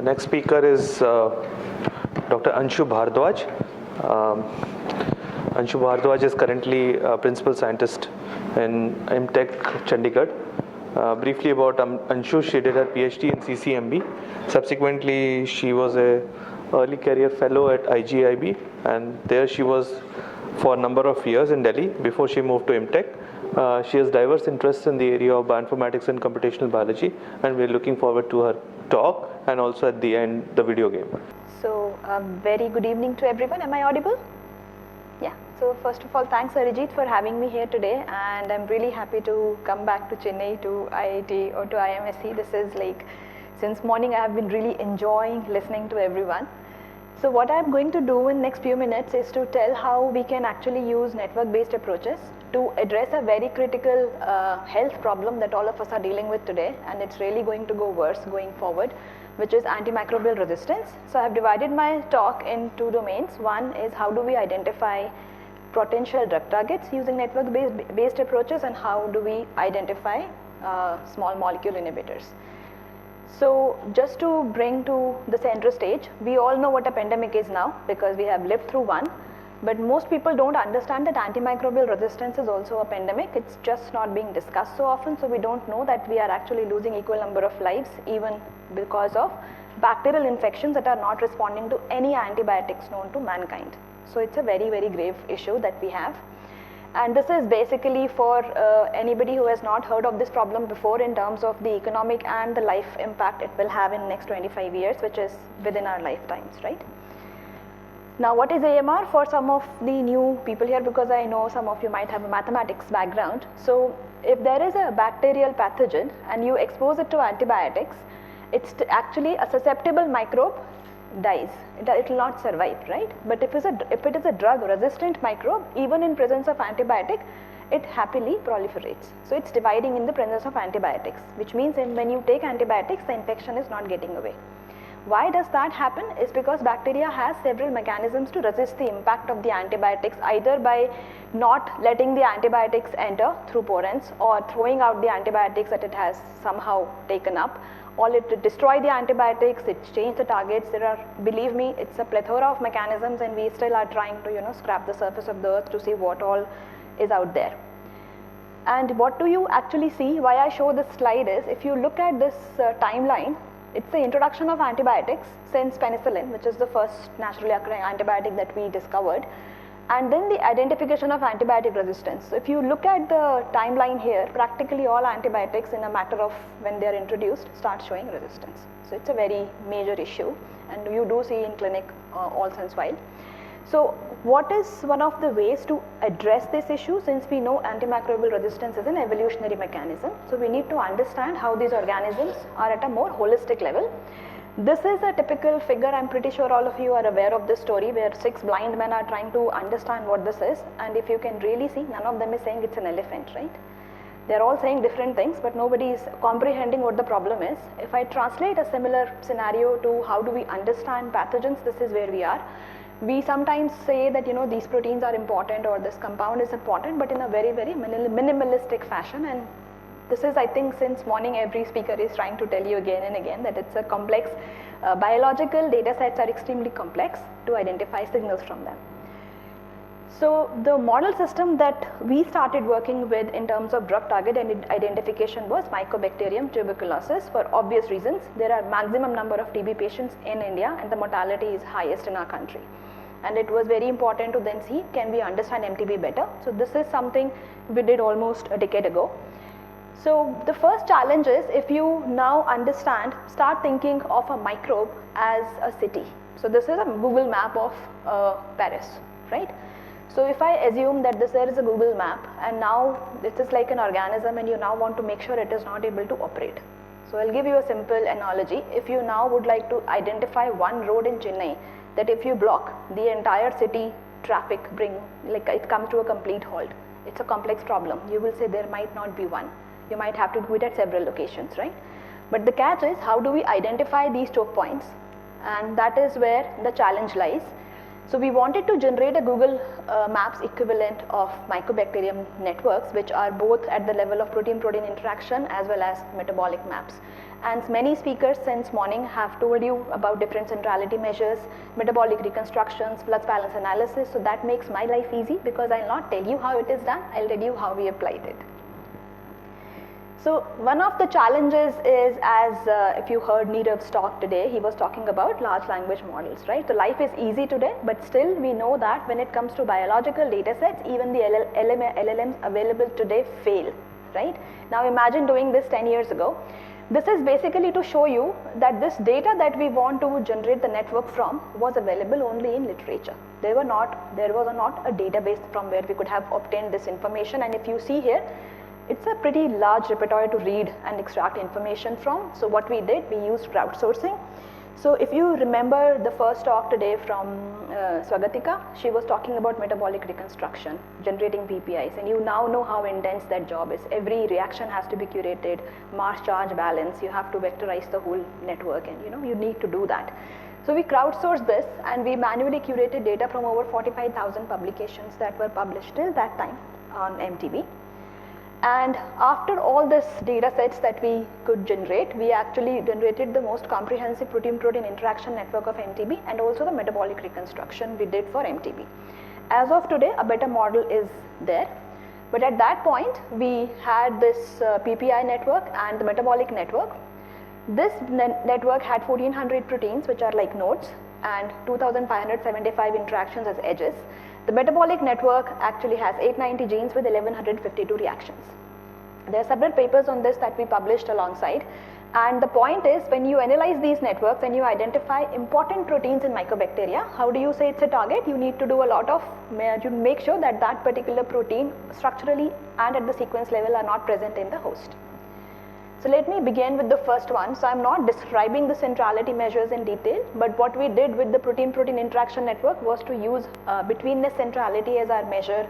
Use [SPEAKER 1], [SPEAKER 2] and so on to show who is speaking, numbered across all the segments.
[SPEAKER 1] next speaker is Dr. Anshu Bhardwaj. Anshu Bhardwaj is currently a principal scientist in MTech Chandigarh. Briefly about Anshu, she did her PhD in CCMB. Subsequently, she was a early career fellow at IGIB, and there she was for a number of years in Delhi before she moved to MTech. She has diverse interests in the area of bioinformatics and computational biology, and we're looking forward to her talk and also at the end the video game.
[SPEAKER 2] So very good evening to everyone. Am I audible? Yeah. So first of all, thanks Arijit for having me here today, and I'm really happy to come back to Chennai, to IIT or to IMSC. This is like, since morning I have been really enjoying listening to everyone. So what I'm going to do in next few minutes is to tell how we can actually use network-based approaches to address a very critical health problem that all of us are dealing with today, and it's really going to go worse going forward, which is antimicrobial resistance. So I have divided my talk in two domains. One is how do we identify potential drug targets using network-based approaches, and how do we identify small molecule inhibitors. So just to bring to the center stage, we all know what a pandemic is now because we have lived through one, but most people don't understand that antimicrobial resistance is also a pandemic. It's just not being discussed so often, so we don't know that we are actually losing equal number of lives even because of bacterial infections that are not responding to any antibiotics known to mankind. So it's a very, very grave issue that we have. And this is basically for anybody who has not heard of this problem before in terms of the economic and the life impact it will have in next 25 years, which is within our lifetimes, right? Now, what is AMR for some of the new people here, because I know some of you might have a mathematics background. So if there is a bacterial pathogen and you expose it to antibiotics, it's actually a susceptible microbe dies. It will not survive, right? But if it is a drug resistant microbe, even in presence of antibiotic, it happily proliferates. So it's dividing in the presence of antibiotics, which means when you take antibiotics, the infection is not getting away. Why does that happen? Is because bacteria has several mechanisms to resist the impact of the antibiotics, either by not letting the antibiotics enter through porins or throwing out the antibiotics that it has somehow taken up, or it destroy the antibiotics, it change the targets. There are, believe me, it's a plethora of mechanisms, and we still are trying to scrap the surface of the earth to see what all is out there. And what do you actually see? Why I show this slide is, if you look at this timeline, it's the introduction of antibiotics since penicillin, which is the first naturally occurring antibiotic that we discovered, and then the identification of antibiotic resistance. So if you look at the timeline here, practically all antibiotics in a matter of when they are introduced start showing resistance. So it's a very major issue, and you do see in clinic all since while. So what is one of the ways to address this issue? Since we know antimicrobial resistance is an evolutionary mechanism, so we need to understand how these organisms are at a more holistic level. This is a typical figure. I'm pretty sure all of you are aware of this story where 6 blind men are trying to understand what this is, and if you can really see, none of them is saying it's an elephant, right? They're all saying different things, but nobody is comprehending what the problem is. If I translate a similar scenario to how do we understand pathogens, this is where we are. We sometimes say that these proteins are important or this compound is important, but in a very, very minimalistic fashion. And this is, I think, since morning every speaker is trying to tell you again and again that it's a complex, biological data sets are extremely complex to identify signals from them. So the model system that we started working with in terms of drug target and identification was Mycobacterium tuberculosis, for obvious reasons. There are maximum number of TB patients in India, and the mortality is highest in our country. And it was very important to then see, can we understand MTB better? So this is something we did almost a decade ago. So the first challenge is, if you now understand, start thinking of a microbe as a city. So this is a Google map of Paris, right? So if I assume that there is a Google map, and now this is like an organism, and you now want to make sure it is not able to operate. So I'll give you a simple analogy. If you now would like to identify one road in Chennai that if you block, the entire city traffic it comes to a complete halt. It's a complex problem. You will say there might not be one. You might have to do it at several locations, right? But the catch is, how do we identify these choke points? And that is where the challenge lies. So we wanted to generate a Google Maps equivalent of mycobacterium networks, which are both at the level of protein-protein interaction as well as metabolic maps. And many speakers since morning have told you about different centrality measures, metabolic reconstructions, flux balance analysis. So that makes my life easy because I'll not tell you how it is done, I'll tell you how we applied it. So one of the challenges is, as if you heard Neerav's talk today, he was talking about large language models, right? So life is easy today, but still we know that when it comes to biological data sets, even the LLMs available today fail, right? Now imagine doing this 10 years ago. This is basically to show you that this data that we want to generate the network from was available only in literature. There was not a database from where we could have obtained this information, and if you see here, it's a pretty large repertoire to read and extract information from. So what we did, we used crowdsourcing. So if you remember the first talk today from Swagatika, she was talking about metabolic reconstruction, generating PPIs, and you now know how intense that job is. Every reaction has to be curated, mass charge balance, you have to vectorize the whole network, and you need to do that. So we crowdsourced this and we manually curated data from over 45,000 publications that were published till that time on MTB. And after all this data sets that we could generate, we actually generated the most comprehensive protein-protein interaction network of MTB and also the metabolic reconstruction we did for MTB. As of today, a better model is there, but at that point, we had this PPI network and the metabolic network. This network had 1400 proteins, which are like nodes, and 2575 interactions as edges. The metabolic network actually has 890 genes with 1152 reactions. There are several papers on this that we published alongside, and the point is, when you analyze these networks and you identify important proteins in mycobacteria, how do you say it's a target? You need to do a lot of, you make sure that that particular protein structurally and at the sequence level are not present in the host. So let me begin with the first one. So I'm not describing the centrality measures in detail, but what we did with the protein-protein interaction network was to use betweenness centrality as our measure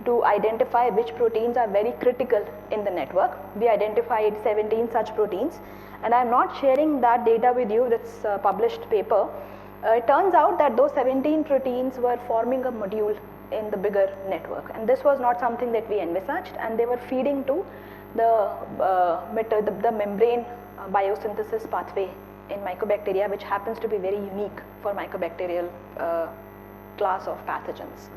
[SPEAKER 2] to identify which proteins are very critical in the network. We identified 17 such proteins, and I'm not sharing that data with you, that's a published paper. It turns out that those 17 proteins were forming a module in the bigger network, and this was not something that we envisaged, and they were feeding to the membrane biosynthesis pathway in mycobacteria, which happens to be very unique for mycobacterial class of pathogens.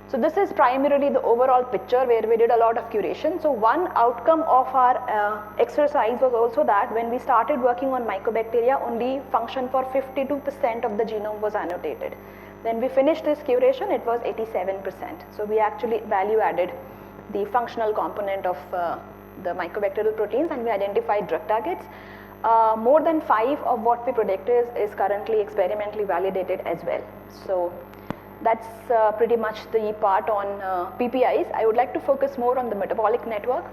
[SPEAKER 2] So this is primarily the overall picture where we did a lot of curation. So one outcome of our exercise was also that when we started working on mycobacteria, only function for 52% of the genome was annotated. When we finished this curation, it was 87%. So we actually value added the functional component of the mycobacterial proteins, and we identified drug targets. More than 5 of what we predicted is currently experimentally validated as well. So that's pretty much the part on PPIs. I would like to focus more on the metabolic network.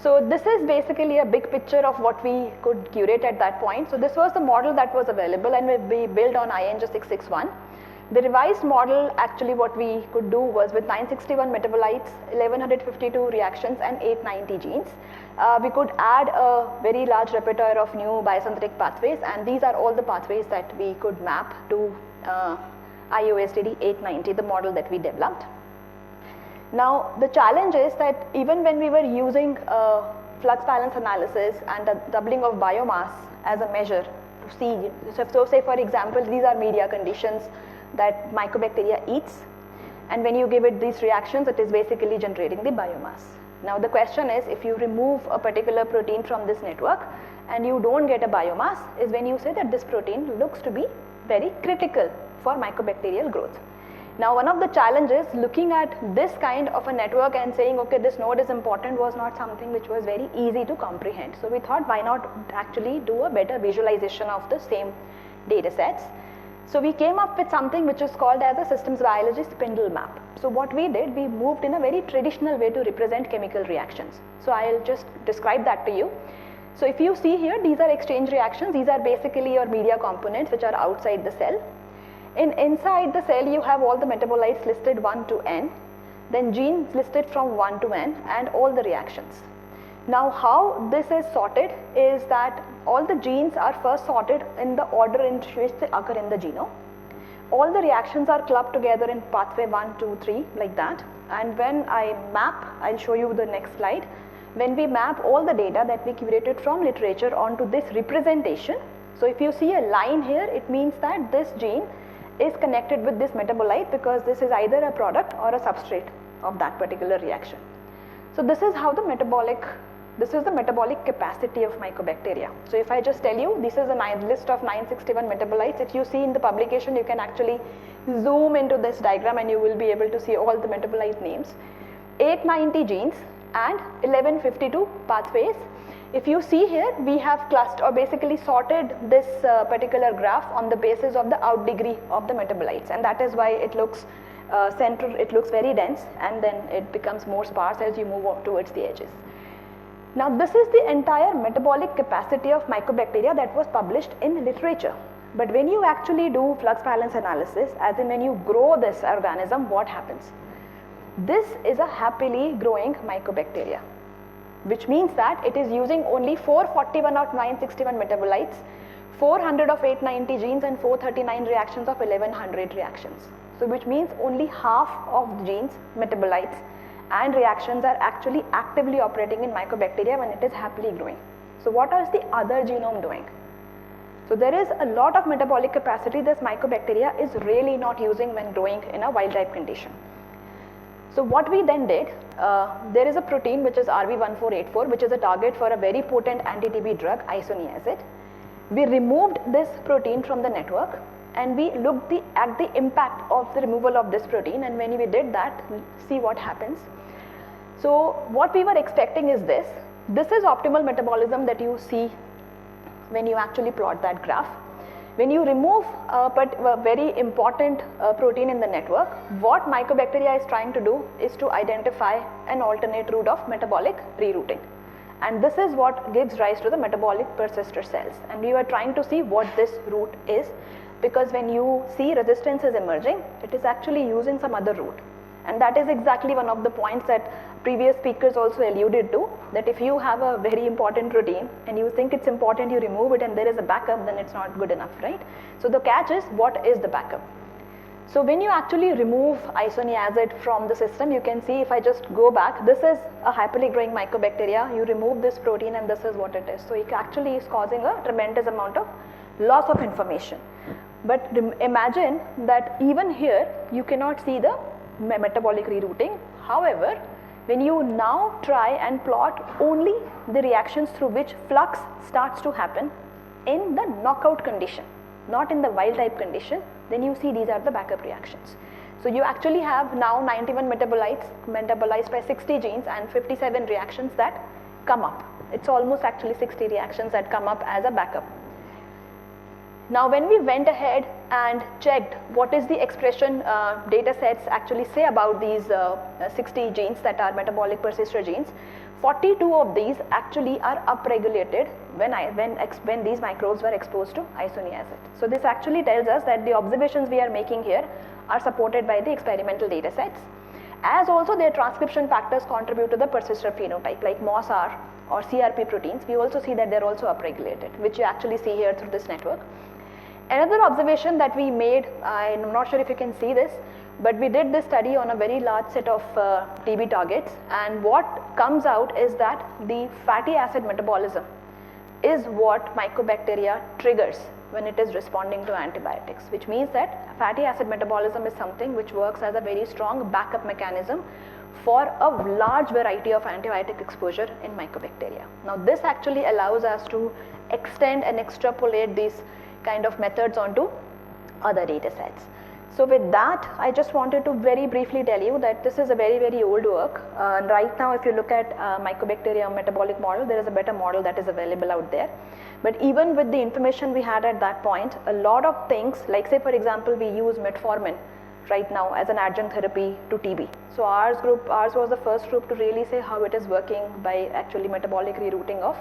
[SPEAKER 2] So this is basically a big picture of what we could curate at that point. So this was the model that was available, and we built on INJ 661. The revised model, actually what we could do was with 961 metabolites, 1152 reactions and 890 genes, we could add a very large repertoire of new biosynthetic pathways, and these are all the pathways that we could map to IOSDD 890, the model that we developed. Now the challenge is that even when we were using flux balance analysis and the doubling of biomass as a measure to see, so say for example, these are media conditions that mycobacteria eats, and when you give it these reactions, it is basically generating the biomass. Now the question is, if you remove a particular protein from this network and you don't get a biomass, is when you say that this protein looks to be very critical for mycobacterial growth. Now one of the challenges looking at this kind of a network and saying, okay, this node is important, was not something which was very easy to comprehend. So we thought, why not actually do a better visualization of the same data sets. So we came up with something which is called as a systems biology spindle map. So what we did, we moved in a very traditional way to represent chemical reactions. So I'll just describe that to you. So if you see here, these are exchange reactions. These are basically your media components which are outside the cell. Inside the cell, you have all the metabolites listed 1 to n, then genes listed from 1 to n, and all the reactions. Now how this is sorted is that all the genes are first sorted in the order in which they occur in the genome. All the reactions are clubbed together in pathway 1, 2, 3 like that, and when I map, I'll show you the next slide, when we map all the data that we curated from literature onto this representation, so if you see a line here, it means that this gene is connected with this metabolite because this is either a product or a substrate of that particular reaction. So this is how the metabolic capacity of mycobacteria. So if I just tell you, this is a list of 961 metabolites. If you see in the publication, you can actually zoom into this diagram and you will be able to see all the metabolite names. 890 genes and 1152 pathways. If you see here, we have clustered or basically sorted this particular graph on the basis of the out degree of the metabolites, and that is why it looks it looks very dense, and then it becomes more sparse as you move up towards the edges. Now this is the entire metabolic capacity of mycobacteria that was published in literature. But when you actually do flux balance analysis, as in when you grow this organism, what happens? This is a happily growing mycobacteria, which means that it is using only 441 of 961 metabolites, 400 of 890 genes and 439 reactions of 1100 reactions. So which means only half of the genes, metabolites and reactions are actually actively operating in mycobacteria when it is happily growing. So what is the other genome doing? So there is a lot of metabolic capacity this mycobacteria is really not using when growing in a wild type condition. So what we then did, there is a protein which is RV1484, which is a target for a very potent anti-TB drug, isoniazid. We removed this protein from the network and we looked at the impact of the removal of this protein, and when we did that, see what happens. So what we were expecting is this. This is optimal metabolism that you see when you actually plot that graph. When you remove a very important protein in the network, what mycobacteria is trying to do is to identify an alternate route of metabolic rerouting. And this is what gives rise to the metabolic persister cells. And we were trying to see what this route is, because when you see resistance is emerging, it is actually using some other route. And that is exactly one of the points that previous speakers also alluded to, that if you have a very important protein and you think it's important, you remove it and there is a backup, then it's not good enough, right? So the catch is, what is the backup? So when you actually remove isoniazid from the system, you can see, if I just go back, this is a happily growing mycobacteria. You remove this protein and this is what it is. So it actually is causing a tremendous amount of loss of information. But imagine that even here, you cannot see the metabolic rerouting. However, when you now try and plot only the reactions through which flux starts to happen in the knockout condition, not in the wild type condition, then you see these are the backup reactions. So you actually have now 91 metabolites metabolized by 60 genes and 57 reactions that come up. It's almost actually 60 reactions that come up as a backup. Now when we went ahead and checked what is the expression data sets actually say about these 60 genes that are metabolic persister genes, 42 of these actually are upregulated when these microbes were exposed to isoniazid. So this actually tells us that the observations we are making here are supported by the experimental data sets, as also their transcription factors contribute to the persister phenotype, like MOS-R or CRP proteins. We also see that they're also upregulated, which you actually see here through this network. Another observation that we made, I'm not sure if you can see this, but we did this study on a very large set of TB targets, and what comes out is that the fatty acid metabolism is what mycobacteria triggers when it is responding to antibiotics, which means that fatty acid metabolism is something which works as a very strong backup mechanism for a large variety of antibiotic exposure in mycobacteria. Now this actually allows us to extend and extrapolate these kind of methods onto other data sets. So with that, I just wanted to very briefly tell you that this is a very, very old work. Right now, if you look at mycobacteria metabolic model, there is a better model that is available out there. But even with the information we had at that point, a lot of things, like say for example, we use metformin right now as an adjunct therapy to TB. So ours was the first group to really say how it is working by actually metabolic rerouting of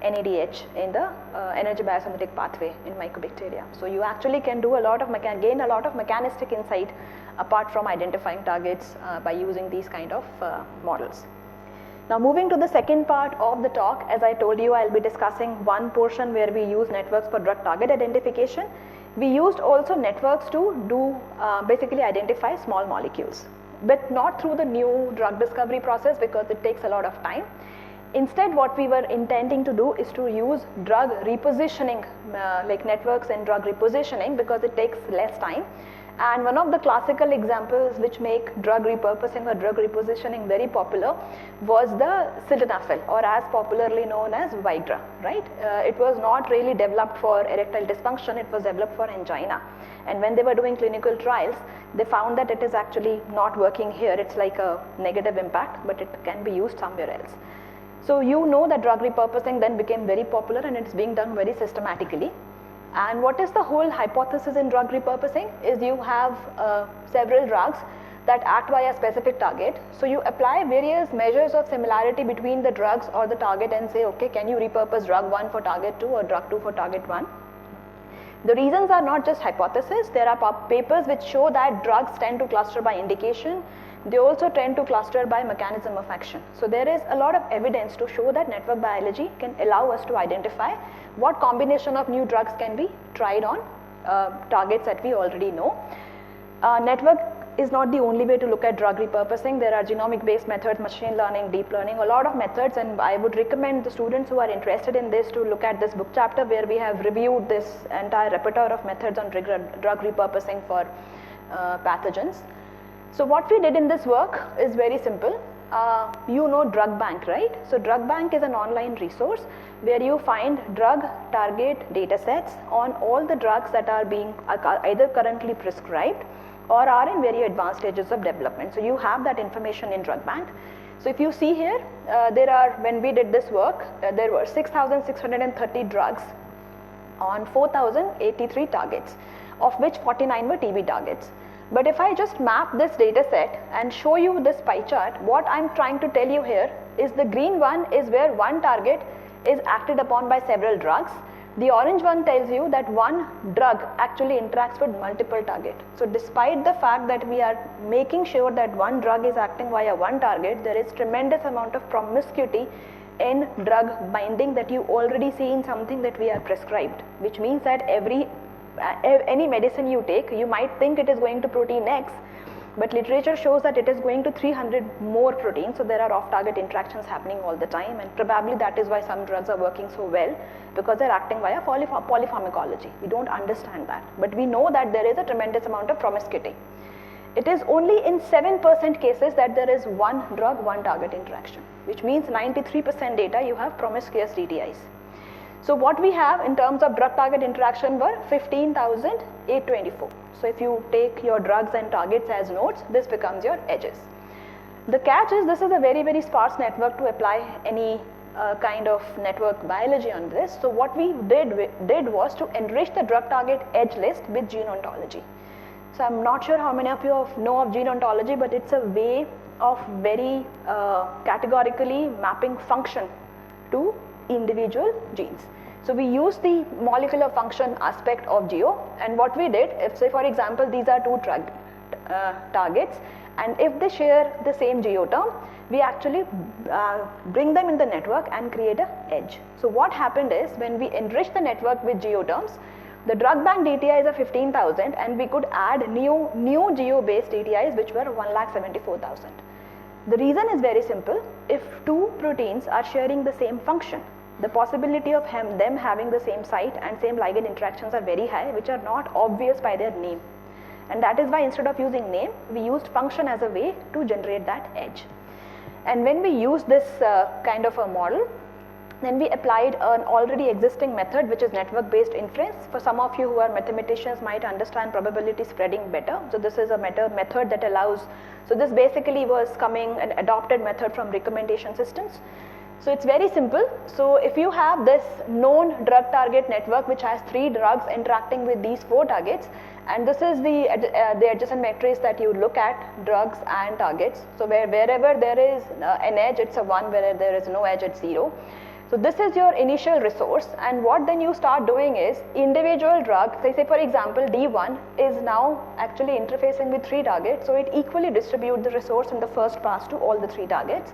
[SPEAKER 2] NADH in the energy biosynthetic pathway in mycobacteria. So you actually can do gain a lot of mechanistic insight apart from identifying targets by using these kind of models. Now moving to the second part of the talk, as I told you, I'll be discussing one portion where we use networks for drug target identification. We used also networks to do basically identify small molecules, but not through the new drug discovery process because it takes a lot of time. Instead, what we were intending to do is to use drug repositioning, like networks and drug repositioning, because it takes less time. And one of the classical examples which make drug repurposing or drug repositioning very popular was the sildenafil, or as popularly known as Viagra, right? It was not really developed for erectile dysfunction, it was developed for angina. And when they were doing clinical trials, they found that it is actually not working here. It's like a negative impact, but it can be used somewhere else. So you know that drug repurposing then became very popular, and it's being done very systematically. And what is the whole hypothesis in drug repurposing is you have several drugs that act via a specific target. So you apply various measures of similarity between the drugs or the target and say, okay, can you repurpose drug 1 for target 2 or drug 2 for target 1? The reasons are not just hypothesis. There are papers which show that drugs tend to cluster by indication. They also tend to cluster by mechanism of action. So there is a lot of evidence to show that network biology can allow us to identify what combination of new drugs can be tried on targets that we already know. Network is not the only way to look at drug repurposing. There are genomic based methods, machine learning, deep learning, a lot of methods, and I would recommend the students who are interested in this to look at this book chapter where we have reviewed this entire repertoire of methods on drug repurposing for pathogens. So what we did in this work is very simple. You know Drug Bank, right? So Drug Bank is an online resource where you find drug target data sets on all the drugs that are being either currently prescribed or are in very advanced stages of development. So you have that information in Drug Bank. So if you see here, when we did this work, there were 6,630 drugs on 4,083 targets, of which 49 were TB targets. But if I just map this data set and show you this pie chart, what I'm trying to tell you here is the green one is where one target is acted upon by several drugs. The orange one tells you that one drug actually interacts with multiple targets. So despite the fact that we are making sure that one drug is acting via one target, there is tremendous amount of promiscuity in drug binding that you already see in something that we are prescribed, which means that any medicine you take, you might think it is going to protein X, but literature shows that it is going to 300 more proteins. So there are off-target interactions happening all the time, and probably that is why some drugs are working so well, because they're acting via polypharmacology. We don't understand that, but we know that there is a tremendous amount of promiscuity. It is only in 7% cases that there is one drug, one target interaction, which means 93% data you have promiscuous DDIs. So what we have in terms of drug target interaction were 15,824. So if you take your drugs and targets as nodes, this becomes your edges. The catch is this is a very, very sparse network to apply any kind of network biology on this. So what we did was to enrich the drug target edge list with gene ontology. So I'm not sure how many of you know of gene ontology, but it's a way of very categorically mapping function to individual genes. So we use the molecular function aspect of geo, and what we did, if say for example these are two drug targets, and if they share the same geoterm, we actually bring them in the network and create an edge. So what happened is when we enrich the network with geoterms, the drug bank DTIs are 15,000, and we could add new geo based DTIs which were 1,74,000. The reason is very simple. If two proteins are sharing the same function, the possibility of them having the same site and same ligand interactions are very high, which are not obvious by their name. And that is why instead of using name, we used function as a way to generate that edge. And when we use this kind of a model, then we applied an already existing method, which is network based inference. For some of you who are mathematicians might understand probability spreading better. So this is a method that allows, so this basically was an adopted method from recommendation systems. So it's very simple. So if you have this known drug target network which has 3 drugs interacting with these 4 targets, and this is the adjacent matrix that you look at, drugs and targets. So wherever there is an edge, it's a 1, where there is no edge, it's 0. So this is your initial resource, and what then you start doing is individual drug, say for example D1 is now actually interfacing with 3 targets, so it equally distributes the resource in the first pass to all the 3 targets.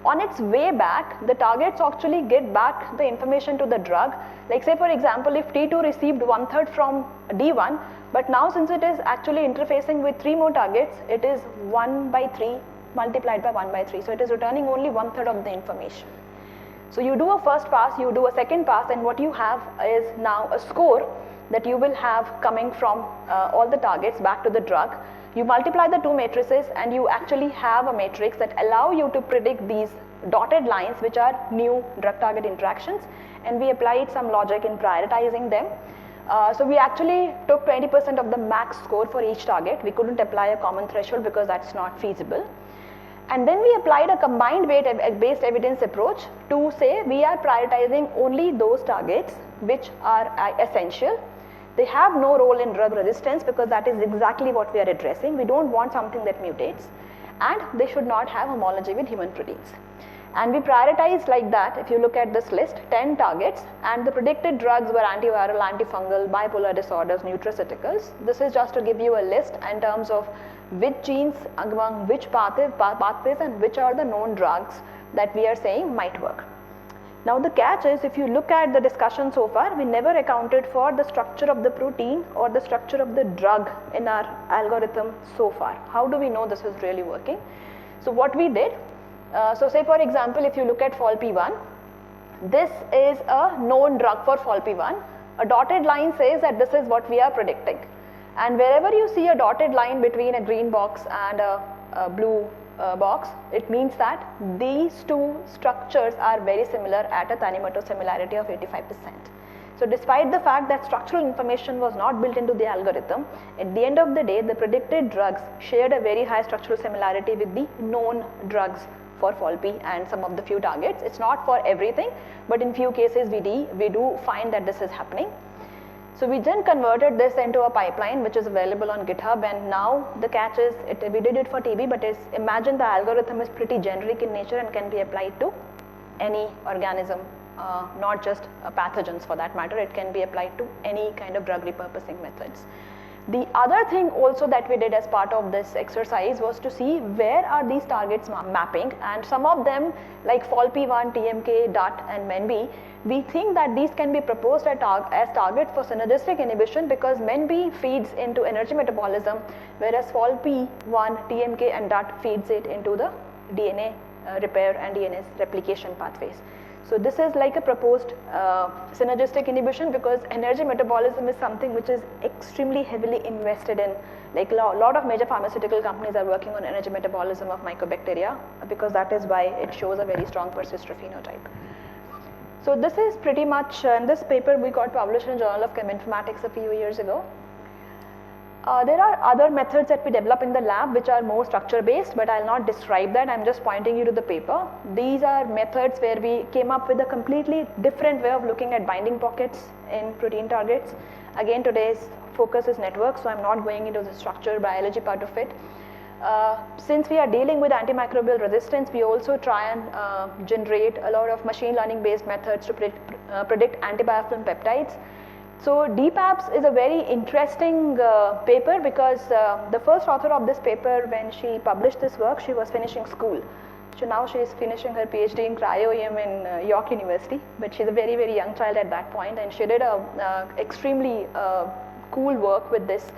[SPEAKER 2] On its way back, the targets actually get back the information to the drug. Like say for example, if T2 received 1/3 from D1, but now since it is actually interfacing with 3 more targets, it is 1/3 multiplied by 1/3. So it is returning only 1/3 of the information. So you do a first pass, you do a second pass, and what you have is now a score that you will have coming from all the targets back to the drug. You multiply the two matrices and you actually have a matrix that allow you to predict these dotted lines, which are new drug target interactions, and we applied some logic in prioritizing them. So we actually took 20% of the max score for each target. We couldn't apply a common threshold because that's not feasible. And then we applied a combined weight-based evidence approach to say we are prioritizing only those targets which are essential. They have no role in drug resistance because that is exactly what we are addressing. We don't want something that mutates, and they should not have homology with human proteins. And we prioritized like that. If you look at this list, 10 targets, and the predicted drugs were antiviral, antifungal, bipolar disorders, nutraceuticals. This is just to give you a list in terms of which genes among which pathways and which are the known drugs that we are saying might work. Now the catch is, if you look at the discussion so far, we never accounted for the structure of the protein or the structure of the drug in our algorithm so far. How do we know this is really working? So what we did, so say for example, if you look at FOLP1, this is a known drug for FOLP1. A dotted line says that this is what we are predicting. And wherever you see a dotted line between a green box and a blue box, it means that these two structures are very similar at a Tanimoto similarity of 85%. So despite the fact that structural information was not built into the algorithm, at the end of the day, the predicted drugs shared a very high structural similarity with the known drugs for FOLP and some of the few targets. It's not for everything, but in few cases we do find that this is happening. So we then converted this into a pipeline which is available on GitHub, and now the catch is, we did it for TB, but imagine the algorithm is pretty generic in nature and can be applied to any organism, not just pathogens for that matter. It can be applied to any kind of drug repurposing methods. The other thing also that we did as part of this exercise was to see where are these targets mapping, and some of them like FOLP1, TMK, DUT and MENB, we think that these can be proposed as targets for synergistic inhibition because MENB feeds into energy metabolism, whereas FOLP1, TMK and DUT feeds it into the DNA repair and DNA replication pathways. So this is like a proposed synergistic inhibition because energy metabolism is something which is extremely heavily invested in. Like a lot of major pharmaceutical companies are working on energy metabolism of mycobacteria because that is why it shows a very strong persister phenotype. So this is pretty much, in this paper we got published in Journal of Cheminformatics a few years ago. There are other methods that we develop in the lab which are more structure based, but I'll not describe that. I'm just pointing you to the paper. These are methods where we came up with a completely different way of looking at binding pockets in protein targets. Again, today's focus is network, so I'm not going into the structure biology part of it. Since we are dealing with antimicrobial resistance, we also try and generate a lot of machine learning based methods to predict antibiofilm peptides. So DPAPS is a very interesting paper because the first author of this paper, when she published this work, she was finishing school. So now she is finishing her PhD in cryo-EM in York University, but she's a very, very young child at that point, and she did a extremely cool work with this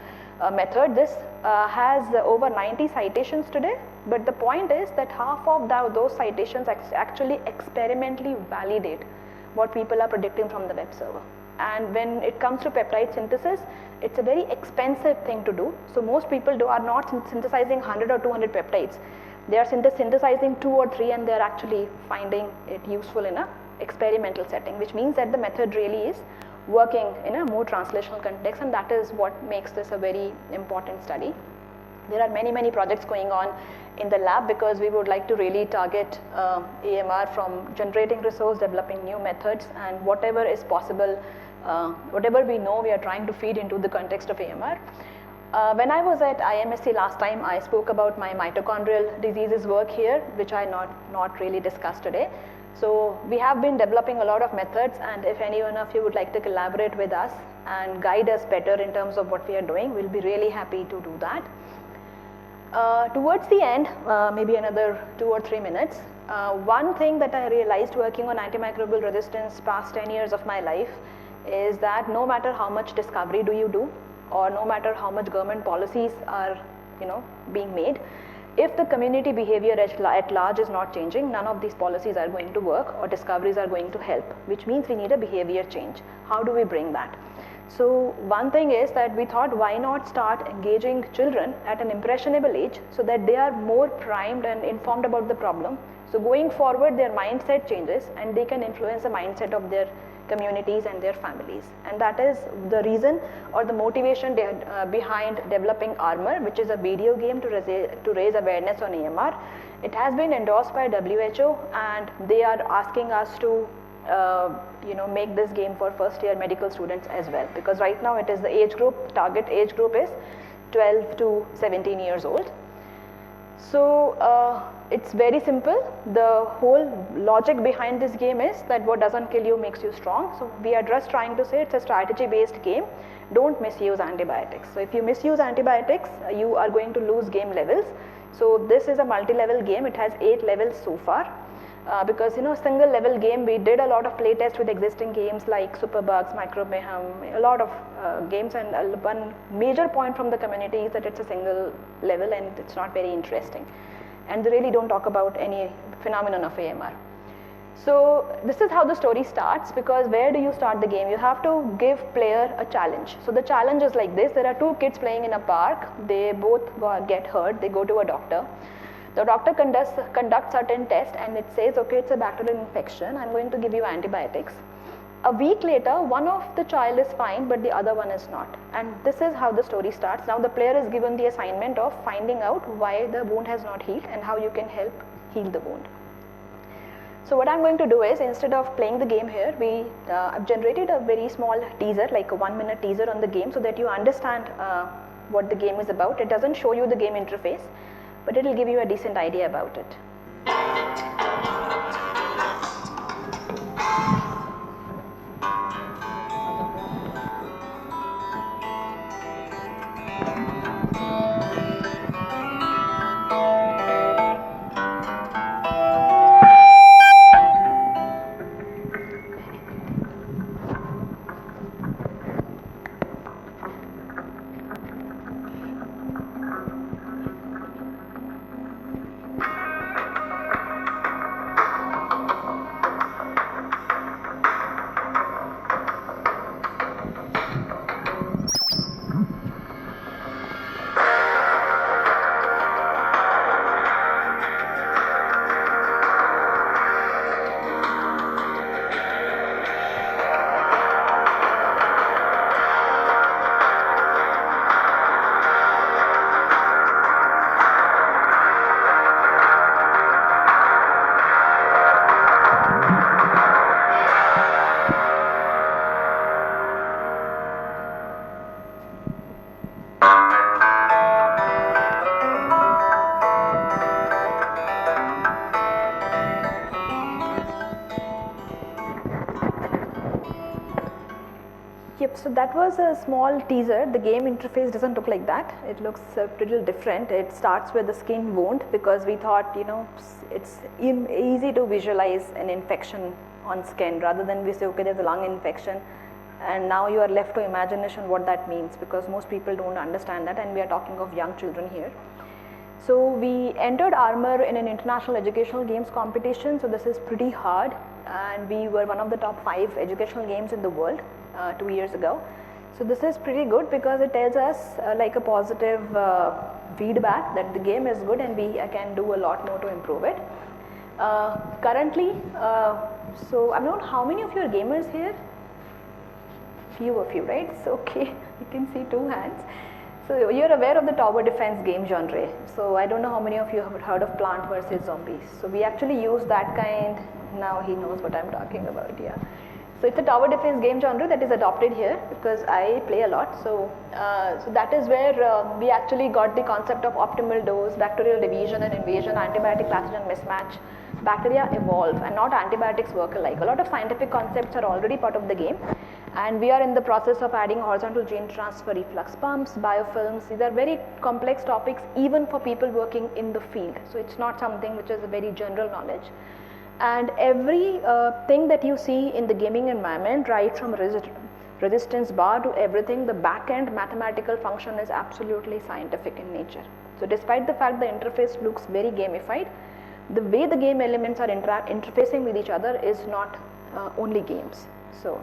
[SPEAKER 2] method. This has over 90 citations today, but the point is that half of those citations actually experimentally validate what people are predicting from the web server. And when it comes to peptide synthesis, it's a very expensive thing to do. So most people are not synthesizing 100 or 200 peptides. They are synthesizing 2 or 3, and they are actually finding it useful in an experimental setting, which means that the method really is working in a more translational context, and that is what makes this a very important study. There are many, many projects going on in the lab because we would like to really target AMR from generating resource, developing new methods, and whatever is possible, whatever we know, we are trying to feed into the context of AMR. When I was at IMSC last time, I spoke about my mitochondrial diseases work here, which I not really discussed today. So we have been developing a lot of methods, and if any one of you would like to collaborate with us and guide us better in terms of what we are doing, we'll be really happy to do that. Towards the end, maybe another 2 or 3 minutes, one thing that I realized working on antimicrobial resistance past 10 years of my life is that no matter how much discovery do you do, or no matter how much government policies are being made, if the community behavior at large is not changing, none of these policies are going to work or discoveries are going to help, which means we need a behavior change. How do we bring that? So one thing is that we thought, why not start engaging children at an impressionable age so that they are more primed and informed about the problem. So going forward, their mindset changes and they can influence the mindset of their communities and their families. And that is the reason or the motivation behind developing Armor, which is a video game to raise awareness on AMR. It has been endorsed by WHO and they are asking us to make this game for first year medical students as well, because right now it is the age group, target age group is 12 to 17 years old. So it's very simple. The whole logic behind this game is that what doesn't kill you makes you strong. So we are just trying to say it's a strategy based game. Don't misuse antibiotics. So if you misuse antibiotics, you are going to lose game levels. So this is a multi-level game. It has 8 levels so far. Because single level game, we did a lot of play test with existing games like Superbugs, Micromayhem, a lot of games, and one major point from the community is that it's a single level and it's not very interesting. And they really don't talk about any phenomenon of AMR. So this is how the story starts, because where do you start the game? You have to give player a challenge. So the challenge is like this. There are 2 kids playing in a park. They both get hurt. They go to a doctor. The doctor conducts certain test and it says, okay, it's a bacterial infection, I'm going to give you antibiotics. A week later, one of the child is fine, but the other one is not. And this is how the story starts. Now the player is given the assignment of finding out why the wound has not healed and how you can help heal the wound. So what I'm going to do is, instead of playing the game here, I've generated a very small teaser, like a 1-minute teaser on the game, so that you understand what the game is about. It doesn't show you the game interface, but it will give you a decent idea about it. Yep, so that was a small teaser. The game interface doesn't look like that. It looks pretty different. It starts with the skin wound, because we thought, it's easy to visualize an infection on skin rather than we say, okay, there's a lung infection. And now you are left to imagination what that means, because most people don't understand that, and we are talking of young children here. So we entered Armor in an international educational games competition, so this is pretty hard, and we were one of the top 5 educational games in the world 2 years ago. So this is pretty good because it tells us like a positive feedback that the game is good and we can do a lot more to improve it. Currently, so I don't know how many of you are gamers here? Few of you, right? So okay, you can see 2 hands. So you're aware of the tower defense game genre. So I don't know how many of you have heard of Plant vs Zombies. So we actually use that kind. Now he knows what I'm talking about, yeah. So it's a tower defense game genre that is adopted here because I play a lot. So, so that is where we actually got the concept of optimal dose, bacterial division and invasion, antibiotic pathogen mismatch. Bacteria evolve and not antibiotics work alike. A lot of scientific concepts are already part of the game, and we are in the process of adding horizontal gene transfer, efflux pumps, biofilms. These are very complex topics even for people working in the field. So it's not something which is a very general knowledge. And every thing that you see in the gaming environment, right from resistance bar to everything, the back-end mathematical function is absolutely scientific in nature. So despite the fact the interface looks very gamified, the way the game elements are interfacing with each other is not only games. So,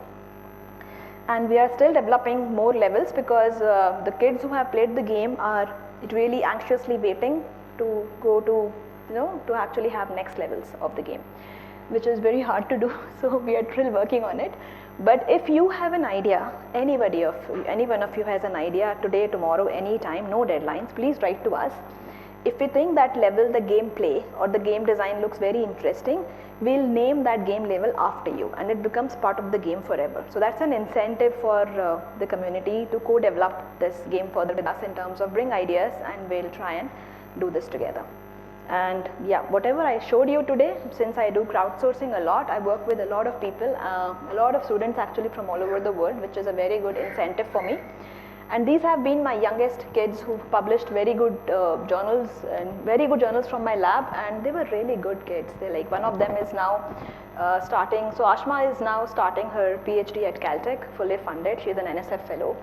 [SPEAKER 2] and we are still developing more levels because the kids who have played the game are really anxiously waiting to go to, to actually have next levels of the game, which is very hard to do. So we are still working on it. But if you have an idea, any one of you has an idea today, tomorrow, anytime, no deadlines, please write to us. If we think that level, the gameplay or the game design looks very interesting, we'll name that game level after you and it becomes part of the game forever. So that's an incentive for the community to co-develop this game further with us in terms of bring ideas, and we'll try and do this together. And yeah, whatever I showed you today, since I do crowdsourcing a lot, I work with a lot of people, a lot of students actually from all over the world, which is a very good incentive for me. And these have been my youngest kids who published very good journals from my lab, and they were really good kids. They like, one of them is now starting, so Ashma is now starting her PhD at Caltech, fully funded. She's an NSF fellow.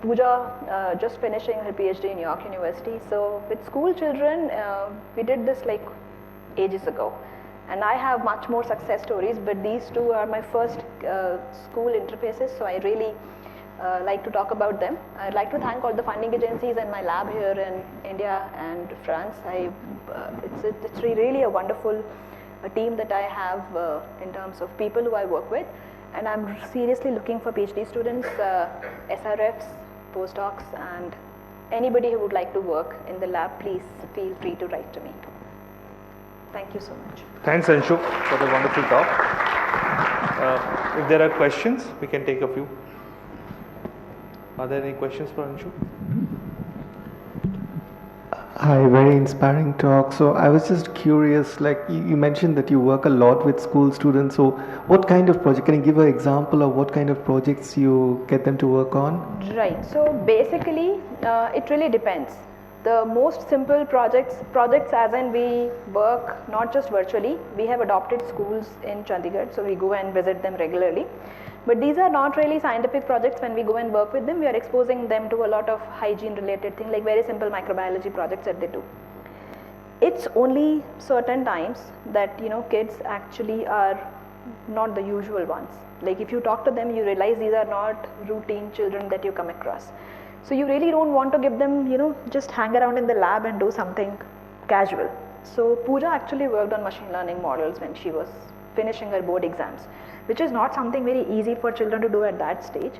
[SPEAKER 2] Pooja just finishing her PhD in York University. So with school children, we did this like ages ago. And I have much more success stories, but these two are my first school interfaces, so I really like to talk about them. I'd like to thank all the funding agencies and my lab here in India and France. It's really a wonderful team that I have in terms of people who I work with, and I'm seriously looking for PhD students, SRFs, postdocs, and anybody who would like to work in the lab, please feel free to write to me. Thank you so much.
[SPEAKER 1] Thanks, Anshu, for the wonderful talk. If there are questions, we can take a few. Are there any questions for Anshu?
[SPEAKER 3] Hi, very inspiring talk. So I was just curious, like you mentioned that you work a lot with school students. So what kind of project, can you give an example of what kind of projects you get them to work on?
[SPEAKER 2] Right, so basically it really depends. The most simple projects as in we work not just virtually, we have adopted schools in Chandigarh, so we go and visit them regularly. But these are not really scientific projects. When we go and work with them, we are exposing them to a lot of hygiene related things, like very simple microbiology projects that they do. It's only certain times that kids actually are not the usual ones. Like if you talk to them, you realize these are not routine children that you come across. So you really don't want to give them, just hang around in the lab and do something casual. So Pooja actually worked on machine learning models when she was finishing her board exams, which is not something very easy for children to do at that stage.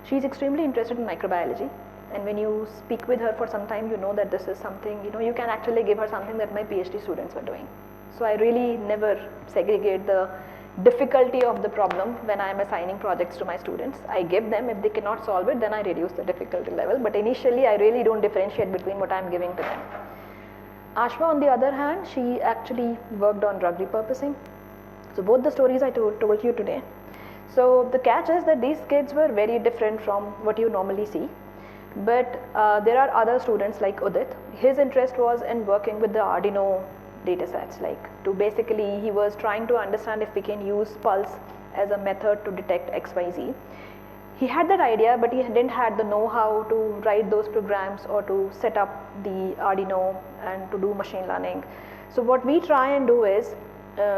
[SPEAKER 2] She's extremely interested in microbiology, and when you speak with her for some time, you know that this is something, you can actually give her something that my PhD students were doing. So I really never segregate the difficulty of the problem when I am assigning projects to my students. I give them, if they cannot solve it, then I reduce the difficulty level, but initially I really don't differentiate between what I am giving to them. Ashma, on the other hand, she actually worked on drug repurposing. So both the stories I told you today. So the catch is that these kids were very different from what you normally see. But there are other students like Udit. His interest was in working with the Arduino datasets. He was trying to understand if we can use pulse as a method to detect XYZ. He had that idea, but he didn't have the know-how to write those programs or to set up the Arduino and to do machine learning. So what we try and do is,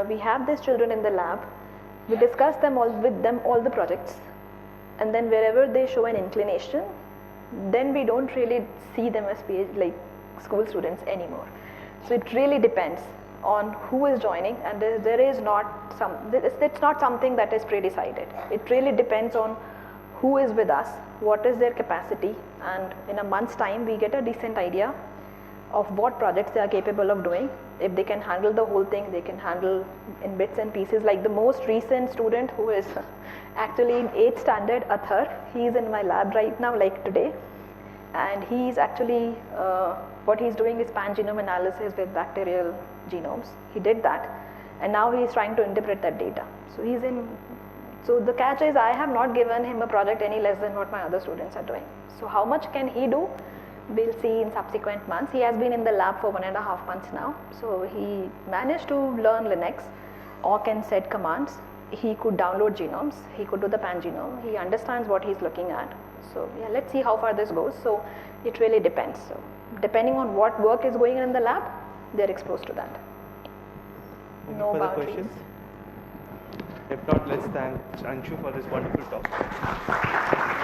[SPEAKER 2] we have these children in the lab, we discuss with them all the projects, and then wherever they show an inclination, then we don't really see them as school students anymore. So it really depends on who is joining, and it's not something that is pre-decided. It really depends on who is with us, what is their capacity, and in a month's time we get a decent idea of what projects they are capable of doing. If they can handle the whole thing, they can handle in bits and pieces. Like the most recent student who is actually in 8th standard, Athar, he is in my lab right now, like today, and he is actually, what he is doing is pan-genome analysis with bacterial genomes. He did that, and now he is trying to interpret that data. So the catch is, I have not given him a project any less than what my other students are doing. So how much can he do? We'll see in subsequent months. He has been in the lab for 1.5 months now. So he managed to learn Linux, awk and set commands. he could download genomes, he could do the pangenome, he understands what he's looking at. So yeah, let's see how far this goes. So it really depends. So depending on what work is going on in the lab, they're exposed to that. No
[SPEAKER 1] further
[SPEAKER 2] boundaries.
[SPEAKER 1] questions? If not, let's thank Anshu for this wonderful talk.